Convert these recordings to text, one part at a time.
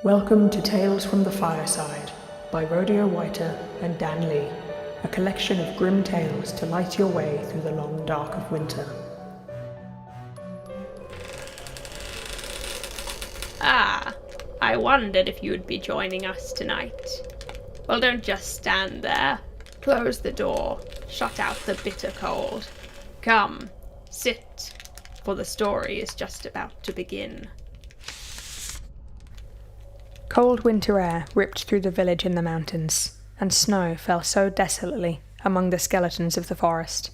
Welcome to Tales from the Fireside by RODEAX and Dan Lee, a collection of grim tales to light your way through the long dark of winter. I wondered if you would be joining us tonight. Well, don't just stand there. Close the door, shut out the bitter cold. Come, sit, for the story is just about to begin. Cold winter air ripped through the village in the mountains, and snow fell so desolately among the skeletons of the forest.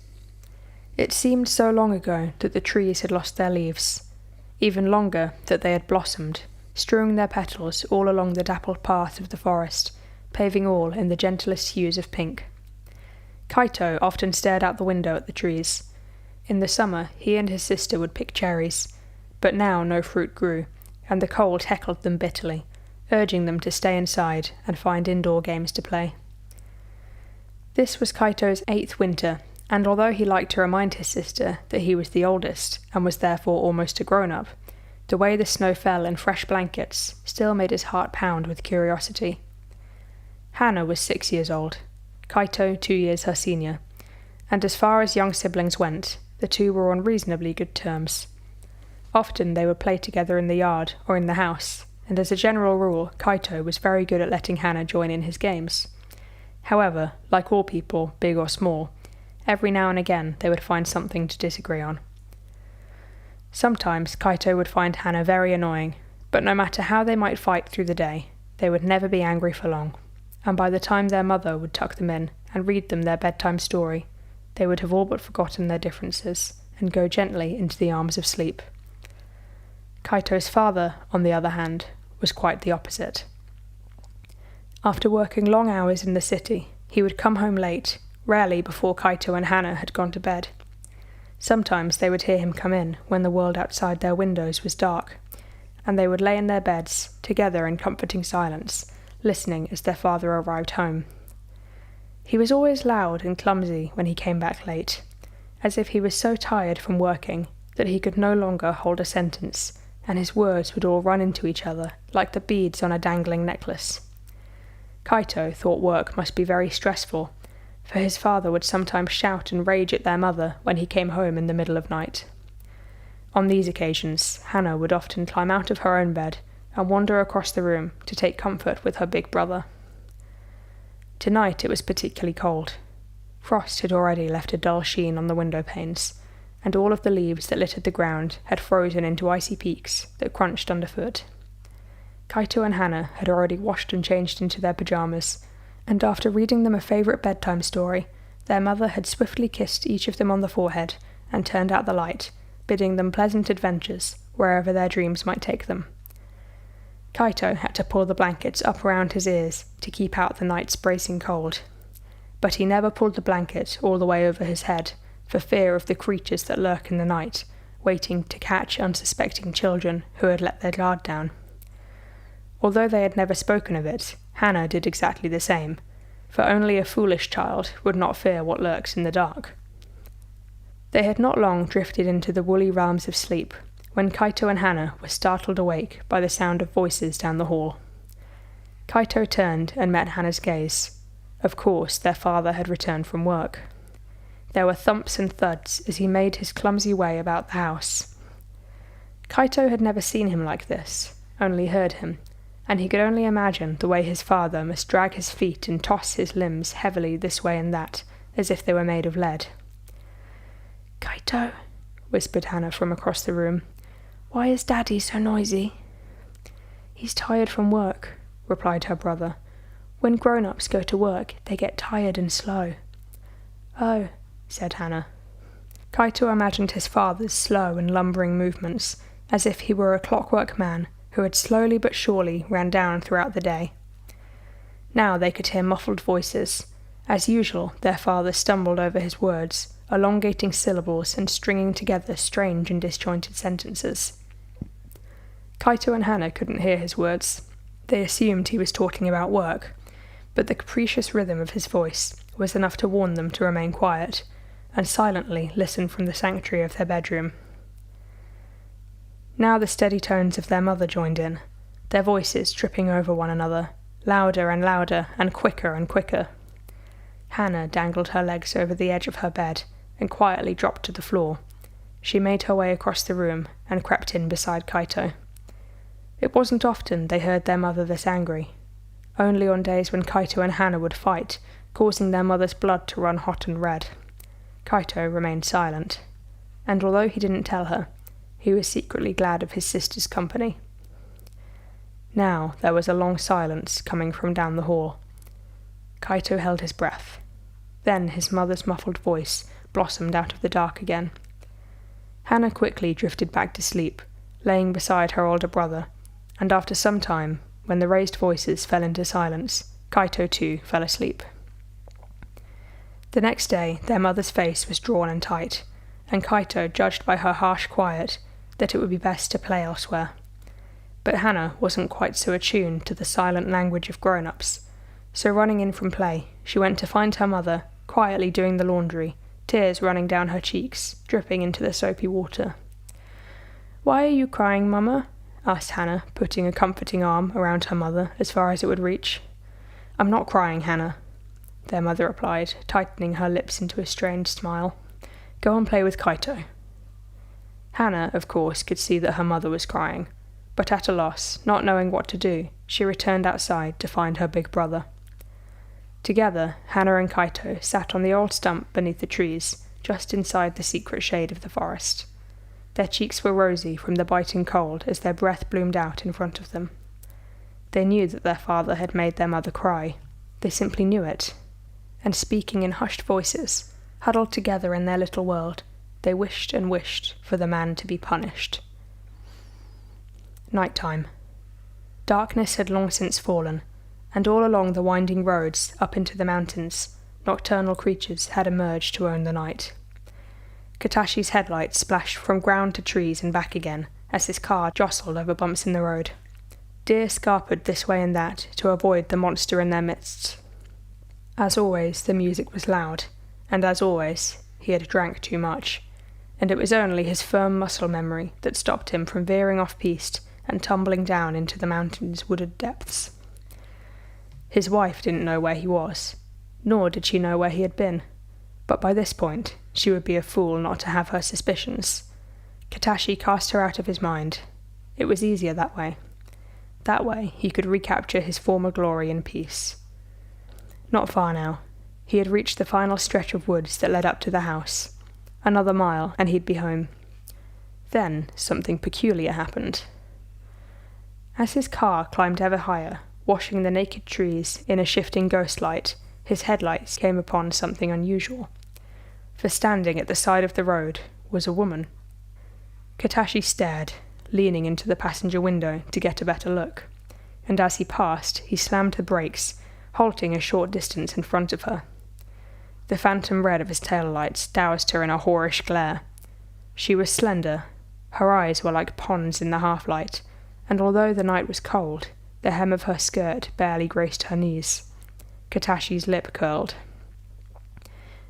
It seemed so long ago that the trees had lost their leaves, even longer that they had blossomed, strewing their petals all along the dappled path of the forest, paving all in the gentlest hues of pink. Kaito often stared out the window at the trees. In the summer, he and his sister would pick cherries, but now no fruit grew, and the cold heckled them bitterly, urging them to stay inside and find indoor games to play. This was Kaito's 8th winter, and although he liked to remind his sister that he was the oldest and was therefore almost a grown-up, the way the snow fell in fresh blankets still made his heart pound with curiosity. Hana was 6 years old, Kaito 2 years her senior, and as far as young siblings went, the two were on reasonably good terms. Often they would play together in the yard or in the house, and as a general rule, Kaito was very good at letting Hana join in his games. However, like all people, big or small, every now and again they would find something to disagree on. Sometimes Kaito would find Hana very annoying, but no matter how they might fight through the day, they would never be angry for long, and by the time their mother would tuck them in and read them their bedtime story, they would have all but forgotten their differences and go gently into the arms of sleep. Kaito's father, on the other hand, was quite the opposite. After working long hours in the city, he would come home late, rarely before Kaito and Hana had gone to bed. Sometimes they would hear him come in when the world outside their windows was dark, and they would lay in their beds, together in comforting silence, listening as their father arrived home. He was always loud and clumsy when he came back late, as if he was so tired from working that he could no longer hold a sentence, and his words would all run into each other like the beads on a dangling necklace. Kaito thought work must be very stressful, for his father would sometimes shout and rage at their mother when he came home in the middle of night. On these occasions, Hana would often climb out of her own bed and wander across the room to take comfort with her big brother. Tonight it was particularly cold. Frost had already left a dull sheen on the window panes, and all of the leaves that littered the ground had frozen into icy peaks that crunched underfoot. Kaito and Hana had already washed and changed into their pajamas, and after reading them a favourite bedtime story, their mother had swiftly kissed each of them on the forehead and turned out the light, bidding them pleasant adventures wherever their dreams might take them. Kaito had to pull the blankets up around his ears to keep out the night's bracing cold, but he never pulled the blanket all the way over his head for fear of the creatures that lurk in the night, waiting to catch unsuspecting children who had let their guard down. Although they had never spoken of it, Hana did exactly the same, for only a foolish child would not fear what lurks in the dark. They had not long drifted into the woolly realms of sleep when Kaito and Hana were startled awake by the sound of voices down the hall. Kaito turned and met Hana's gaze. Of course, their father had returned from work. There were thumps and thuds as he made his clumsy way about the house. Kaito had never seen him like this, only heard him, and he could only imagine the way his father must drag his feet and toss his limbs heavily this way and that, as if they were made of lead. "Kaito," whispered Hana from across the room, "why is Daddy so noisy?" "He's tired from work," replied her brother. "When grown-ups go to work, they get tired and slow." "Oh," said Hana. Kaito imagined his father's slow and lumbering movements, as if he were a clockwork man who had slowly but surely ran down throughout the day. Now they could hear muffled voices. As usual, their father stumbled over his words, elongating syllables and stringing together strange and disjointed sentences. Kaito and Hana couldn't hear his words. They assumed he was talking about work, but the capricious rhythm of his voice was enough to warn them to remain quiet, and silently listen from the sanctuary of their bedroom. Now the steady tones of their mother joined in, their voices tripping over one another, louder and louder and quicker. Hannah dangled her legs over the edge of her bed and quietly dropped to the floor. She made her way across the room and crept in beside Kaito. It wasn't often they heard their mother this angry. Only on days when Kaito and Hannah would fight, causing their mother's blood to run hot and red. Kaito remained silent, and although he didn't tell her, he was secretly glad of his sister's company. Now there was a long silence coming from down the hall. Kaito held his breath. Then his mother's muffled voice blossomed out of the dark again. Hannah quickly drifted back to sleep, laying beside her older brother, and after some time, when the raised voices fell into silence, Kaito too fell asleep. The next day their mother's face was drawn and tight, and Kaito judged by her harsh quiet that it would be best to play elsewhere. But Hannah wasn't quite so attuned to the silent language of grown-ups, so running in from play, she went to find her mother, quietly doing the laundry, tears running down her cheeks, dripping into the soapy water. "Why are you crying, Mama?" asked Hannah, putting a comforting arm around her mother as far as it would reach. "I'm not crying, Hannah," their mother replied, tightening her lips into a strained smile. "Go and play with Kaito." Hannah, of course, could see that her mother was crying, but at a loss, not knowing what to do, she returned outside to find her big brother. Together, Hannah and Kaito sat on the old stump beneath the trees, just inside the secret shade of the forest. Their cheeks were rosy from the biting cold as their breath bloomed out in front of them. They knew that their father had made their mother cry. They simply knew it. And speaking in hushed voices, huddled together in their little world, they wished and wished for the man to be punished. Night-time. Darkness had long since fallen, and all along the winding roads up into the mountains, nocturnal creatures had emerged to own the night. Katashi's headlights splashed from ground to trees and back again as his car jostled over bumps in the road. Deer scarpered this way and that to avoid the monster in their midst. As always, the music was loud, and as always, he had drank too much, and it was only his firm muscle memory that stopped him from veering off-piste and tumbling down into the mountain's wooded depths. His wife didn't know where he was, nor did she know where he had been, but by this point she would be a fool not to have her suspicions. Katashi cast her out of his mind. It was easier that way. That way he could recapture his former glory in peace. Not far now. He had reached the final stretch of woods that led up to the house. Another mile and he'd be home. Then something peculiar happened. As his car climbed ever higher, washing the naked trees in a shifting ghost light, his headlights came upon something unusual. For standing at the side of the road was a woman. Katashi stared, leaning into the passenger window to get a better look, and as he passed, he slammed the brakes, halting a short distance in front of her. The phantom red of his taillights doused her in a whorish glare. She was slender. Her eyes were like ponds in the half-light, and although the night was cold, the hem of her skirt barely graced her knees. Katashi's lip curled.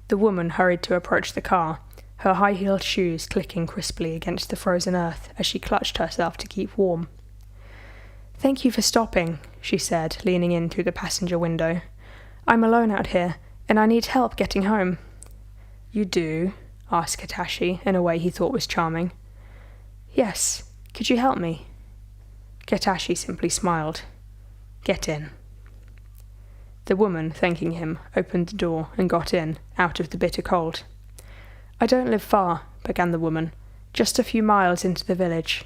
The woman hurried to approach the car, her high-heeled shoes clicking crisply against the frozen earth as she clutched herself to keep warm. "Thank you for stopping," she said, leaning in through the passenger window. "I'm alone out here, and I need help getting home." "You do?" asked Katashi, in a way he thought was charming. "Yes. Could you help me?" Katashi simply smiled. "Get in." The woman, thanking him, opened the door and got in, out of the bitter cold. "I don't live far," began the woman, "just a few miles into the village."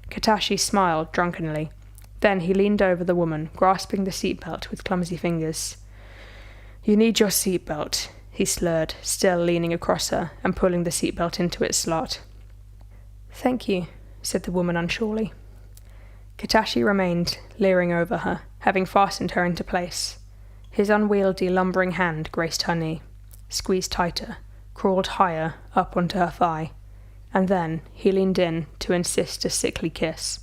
Katashi smiled drunkenly. Then he leaned over the woman, grasping the seatbelt with clumsy fingers. "You need your seatbelt," he slurred, still leaning across her and pulling the seatbelt into its slot. "Thank you," said the woman unsurely. Katashi remained, leering over her, having fastened her into place. His unwieldy, lumbering hand graced her knee, squeezed tighter, crawled higher up onto her thigh, and then he leaned in to insist a sickly kiss.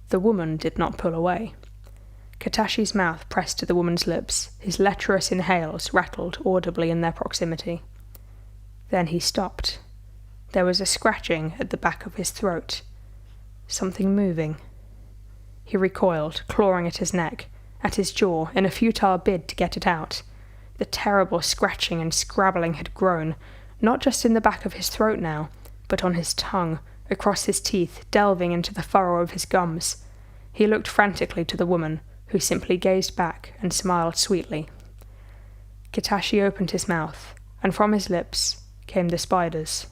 The woman did not pull away. Katashi's mouth pressed to the woman's lips, his lecherous inhales rattled audibly in their proximity. Then he stopped. There was a scratching at the back of his throat. Something moving. He recoiled, clawing at his neck, at his jaw, in a futile bid to get it out. The terrible scratching and scrabbling had grown, not just in the back of his throat now, but on his tongue, across his teeth, delving into the furrow of his gums. He looked frantically to the woman, who simply gazed back and smiled sweetly. Katashi opened his mouth, and from his lips came the spiders.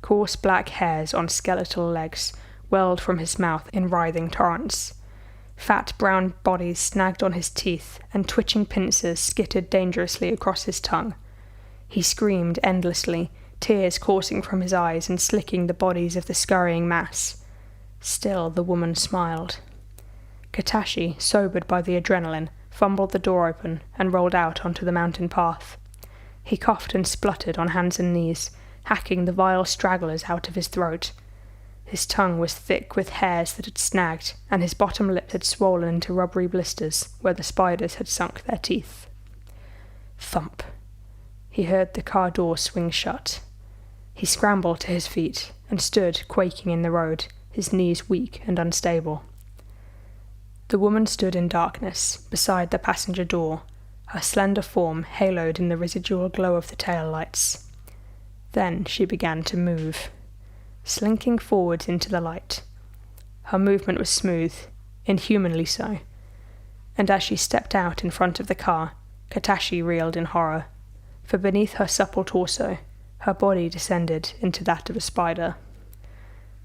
Coarse black hairs on skeletal legs welled from his mouth in writhing torrents. Fat brown bodies snagged on his teeth, and twitching pincers skittered dangerously across his tongue. He screamed endlessly, tears coursing from his eyes and slicking the bodies of the scurrying mass. Still the woman smiled. Katashi, sobered by the adrenaline, fumbled the door open and rolled out onto the mountain path. He coughed and spluttered on hands and knees, hacking the vile stragglers out of his throat. His tongue was thick with hairs that had snagged, and his bottom lip had swollen into rubbery blisters where the spiders had sunk their teeth. Thump. He heard the car door swing shut. He scrambled to his feet and stood quaking in the road, his knees weak and unstable. The woman stood in darkness beside the passenger door, her slender form haloed in the residual glow of the tail lights. Then she began to move, slinking forwards into the light. Her movement was smooth, inhumanly so, and as she stepped out in front of the car, Katashi reeled in horror, for beneath her supple torso, her body descended into that of a spider.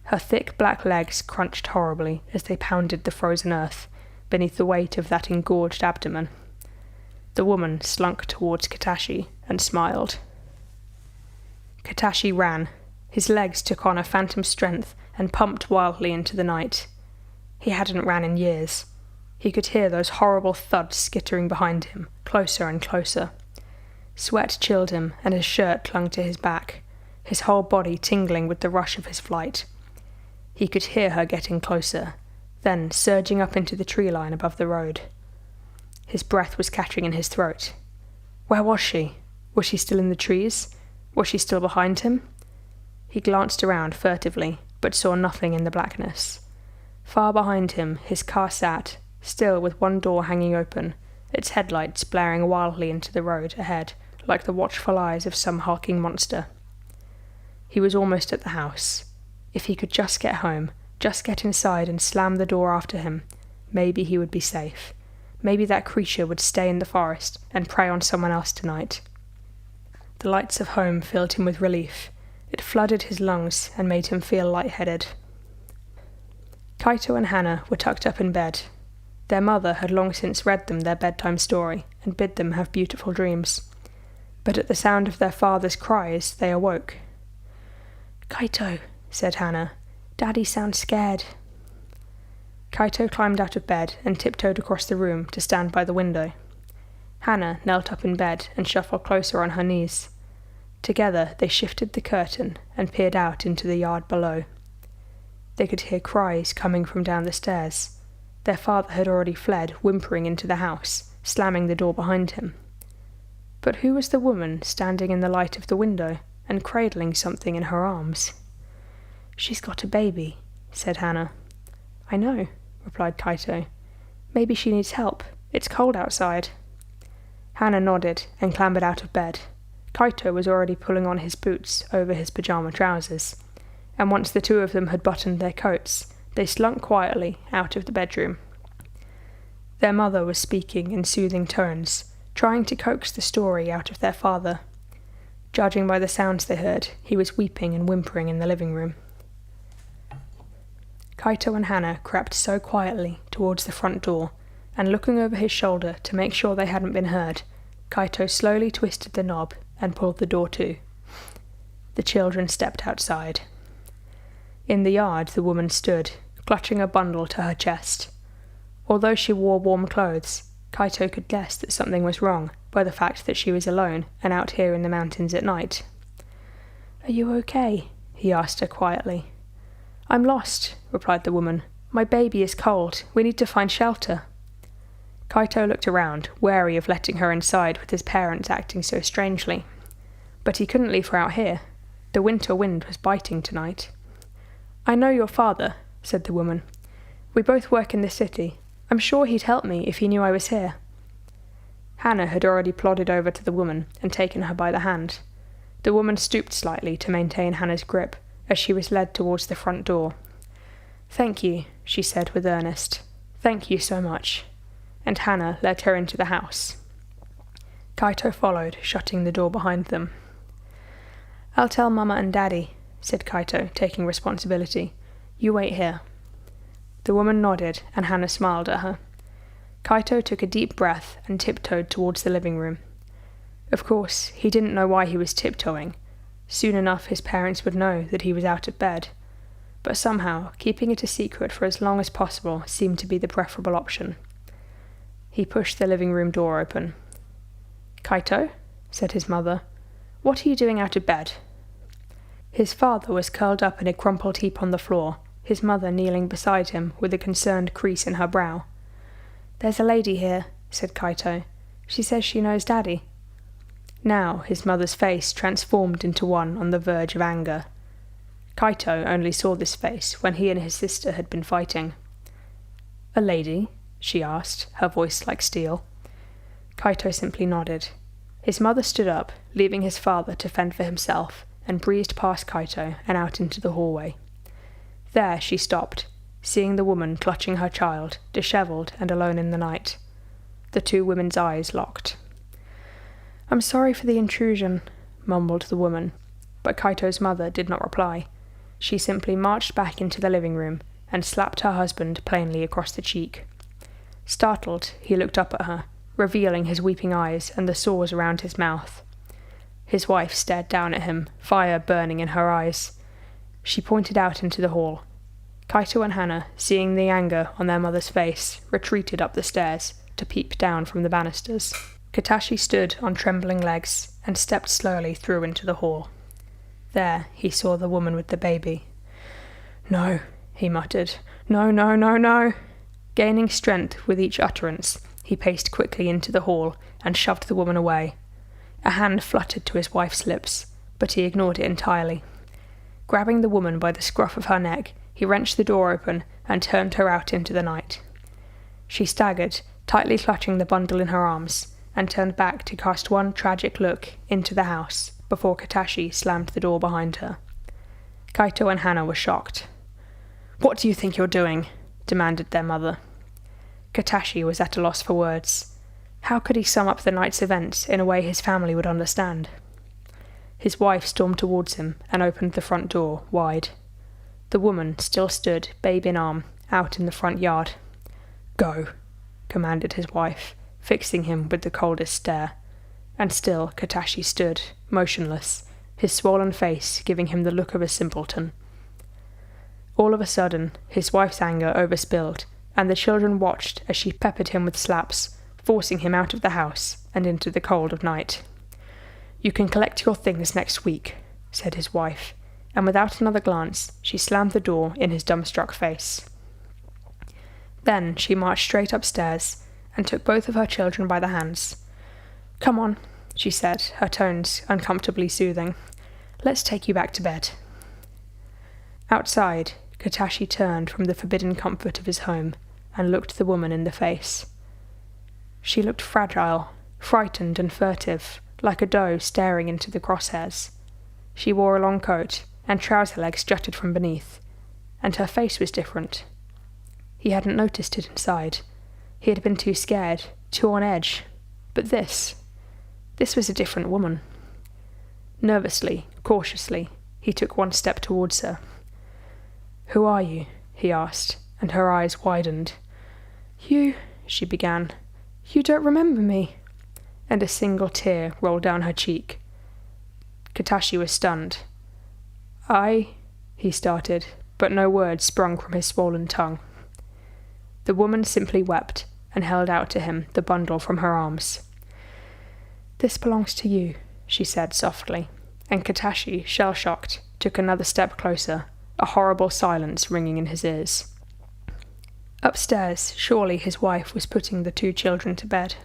Her thick black legs crunched horribly as they pounded the frozen earth beneath the weight of that engorged abdomen. The woman slunk towards Katashi and smiled. Katashi ran. His legs took on a phantom strength and pumped wildly into the night. He hadn't ran in years. He could hear those horrible thuds skittering behind him, closer and closer. Sweat chilled him, and his shirt clung to his back, his whole body tingling with the rush of his flight. He could hear her getting closer, then surging up into the tree line above the road. His breath was catching in his throat. Where was she? Was she still in the trees? Was she still behind him? He glanced around furtively, but saw nothing in the blackness. Far behind him, his car sat, still with one door hanging open, its headlights blaring wildly into the road ahead, like the watchful eyes of some hulking monster. He was almost at the house. If he could just get home, just get inside and slam the door after him, maybe he would be safe. Maybe that creature would stay in the forest and prey on someone else tonight. The lights of home filled him with relief. It flooded his lungs and made him feel lightheaded. Kaito and Hana were tucked up in bed. Their mother had long since read them their bedtime story and bid them have beautiful dreams. But at the sound of their father's cries, they awoke. "Kaito," said Hana, "Daddy sounds scared." Kaito climbed out of bed and tiptoed across the room to stand by the window. Hana knelt up in bed and shuffled closer on her knees. Together they shifted the curtain and peered out into the yard below. They could hear cries coming from down the stairs. Their father had already fled, whimpering into the house, slamming the door behind him. But who was the woman standing in the light of the window and cradling something in her arms? "She's got a baby," said Hana. "I know," replied Kaito. "Maybe she needs help. It's cold outside." Hana nodded and clambered out of bed. Kaito was already pulling on his boots over his pyjama trousers, and once the two of them had buttoned their coats, they slunk quietly out of the bedroom. Their mother was speaking in soothing tones, trying to coax the story out of their father. Judging by the sounds they heard, he was weeping and whimpering in the living room. Kaito and Hana crept so quietly towards the front door, and looking over his shoulder to make sure they hadn't been heard, Kaito slowly twisted the knob and pulled the door to. The children stepped outside. In the yard the woman stood, clutching a bundle to her chest. Although she wore warm clothes, Kaito could guess that something was wrong by the fact that she was alone and out here in the mountains at night. "Are you okay?" he asked her quietly. "I'm lost," replied the woman. "My baby is cold. We need to find shelter." Kaito looked around, wary of letting her inside with his parents acting so strangely. But he couldn't leave her out here. The winter wind was biting tonight. "I know your father," said the woman. We both work in the city. I'm sure he'd help me if he knew I was here." Hannah had already plodded over to the woman and taken her by the hand. The woman stooped slightly to maintain Hannah's grip as she was led towards the front door. "Thank you," she said with earnest. "Thank you so much." And Hannah led her into the house. Kaito followed, shutting the door behind them. "I'll tell Mama and Daddy," said Kaito, taking responsibility. "You wait here." The woman nodded, and Hannah smiled at her. Kaito took a deep breath and tiptoed towards the living room. Of course, he didn't know why he was tiptoeing. Soon enough his parents would know that he was out of bed. But somehow, keeping it a secret for as long as possible seemed to be the preferable option. He pushed the living room door open. "Kaito," said his mother, "what are you doing out of bed?" His father was curled up in a crumpled heap on the floor, his mother kneeling beside him with a concerned crease in her brow. "There's a lady here," said Kaito. "She says she knows Daddy." Now his mother's face transformed into one on the verge of anger. Kaito only saw this face when he and his sister had been fighting. "A lady?" she asked, her voice like steel. Kaito simply nodded. His mother stood up, leaving his father to fend for himself, and breezed past Kaito and out into the hallway. There she stopped, seeing the woman clutching her child, dishevelled and alone in the night. The two women's eyes locked. "I'm sorry for the intrusion," mumbled the woman, but Kaito's mother did not reply. She simply marched back into the living room and slapped her husband plainly across the cheek. Startled, he looked up at her, revealing his weeping eyes and the sores around his mouth. His wife stared down at him, fire burning in her eyes. She pointed out into the hall. Kaito and Hannah, seeing the anger on their mother's face, retreated up the stairs to peep down from the banisters. Katashi stood on trembling legs and stepped slowly through into the hall. There he saw the woman with the baby. "No," he muttered. "No, no, no, no." Gaining strength with each utterance, he paced quickly into the hall and shoved the woman away. A hand fluttered to his wife's lips, but he ignored it entirely. Grabbing the woman by the scruff of her neck, he wrenched the door open and turned her out into the night. She staggered, tightly clutching the bundle in her arms, and turned back to cast one tragic look into the house before Katashi slammed the door behind her. Kaito and Hannah were shocked. "What do you think you're doing?" demanded their mother. Katashi was at a loss for words. How could he sum up the night's events in a way his family would understand? His wife stormed towards him and opened the front door wide. The woman still stood, babe in arm, out in the front yard. "Go," commanded his wife, fixing him with the coldest stare. And still Katashi stood, motionless, his swollen face giving him the look of a simpleton. All of a sudden, his wife's anger overspilled, and the children watched as she peppered him with slaps, forcing him out of the house and into the cold of night. "You can collect your things next week," said his wife, and without another glance, she slammed the door in his dumbstruck face. Then she marched straight upstairs and took both of her children by the hands. "Come on," she said, her tones uncomfortably soothing. "Let's take you back to bed." Outside, Katashi turned from the forbidden comfort of his home and looked the woman in the face. She looked fragile, frightened and furtive, like a doe staring into the crosshairs. She wore a long coat, and trouser legs jutted from beneath, and her face was different. He hadn't noticed it inside. He had been too scared, too on edge. But this was a different woman. Nervously, cautiously, he took one step towards her. "Who are you?" he asked, and her eyes widened. "You," she began. "You don't remember me?" And a single tear rolled down her cheek. Katashi was stunned. He started, but no words sprung from his swollen tongue. The woman simply wept and held out to him the bundle from her arms. "This belongs to you," she said softly, and Katashi, shell-shocked, took another step closer, a horrible silence ringing in his ears. Upstairs, surely his wife was putting the two children to bed.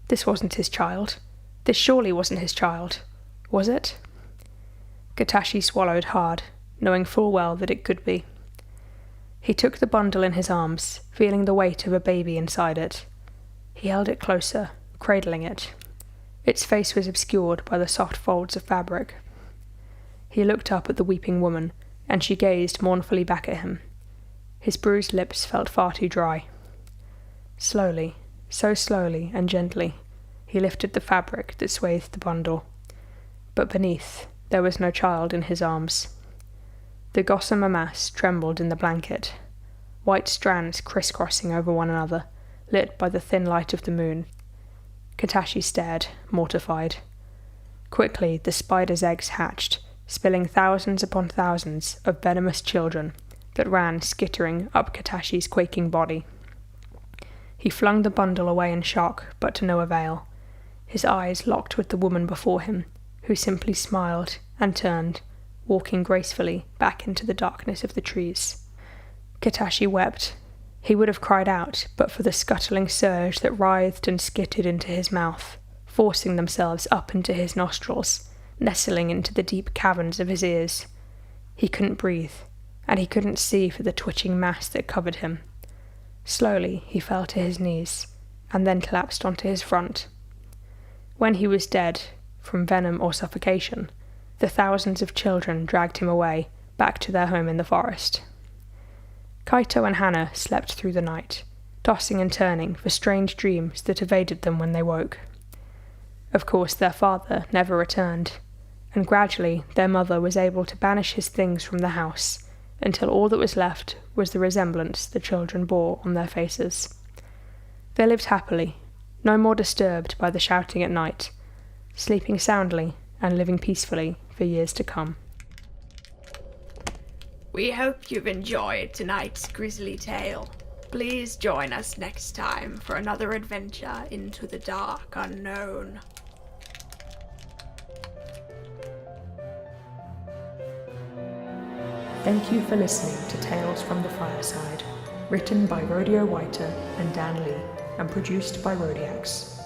This wasn't his child. This surely wasn't his child. Was it? Katashi swallowed hard, knowing full well that it could be. He took the bundle in his arms, feeling the weight of a baby inside it. He held it closer, cradling it. Its face was obscured by the soft folds of fabric. He looked up at the weeping woman, and she gazed mournfully back at him. His bruised lips felt far too dry. Slowly, so slowly and gently, he lifted the fabric that swathed the bundle. But beneath, there was no child in his arms. The gossamer mass trembled in the blanket, white strands crisscrossing over one another, lit by the thin light of the moon. Katashi stared, mortified. Quickly, the spider's eggs hatched, spilling thousands upon thousands of venomous children that ran skittering up Katashi's quaking body. He flung the bundle away in shock, but to no avail. His eyes locked with the woman before him, who simply smiled and turned, walking gracefully back into the darkness of the trees. Katashi wept. He would have cried out, but for the scuttling surge that writhed and skittered into his mouth, forcing themselves up into his nostrils, nestling into the deep caverns of his ears. He couldn't breathe, and he couldn't see for the twitching mass that covered him. Slowly he fell to his knees, and then collapsed onto his front. When he was dead, from venom or suffocation, the thousands of children dragged him away, back to their home in the forest. Kaito and Hana slept through the night, tossing and turning for strange dreams that evaded them when they woke. Of course, their father never returned, and gradually their mother was able to banish his things from the house, until all that was left was the resemblance the children bore on their faces. They lived happily, no more disturbed by the shouting at night, sleeping soundly and living peacefully for years to come. We hope you've enjoyed tonight's grisly tale. Please join us next time for another adventure into the dark unknown. Thank you for listening to Tales from the Fireside, written by Rodeo Whiter and Dan Lee, and produced by RODEAX.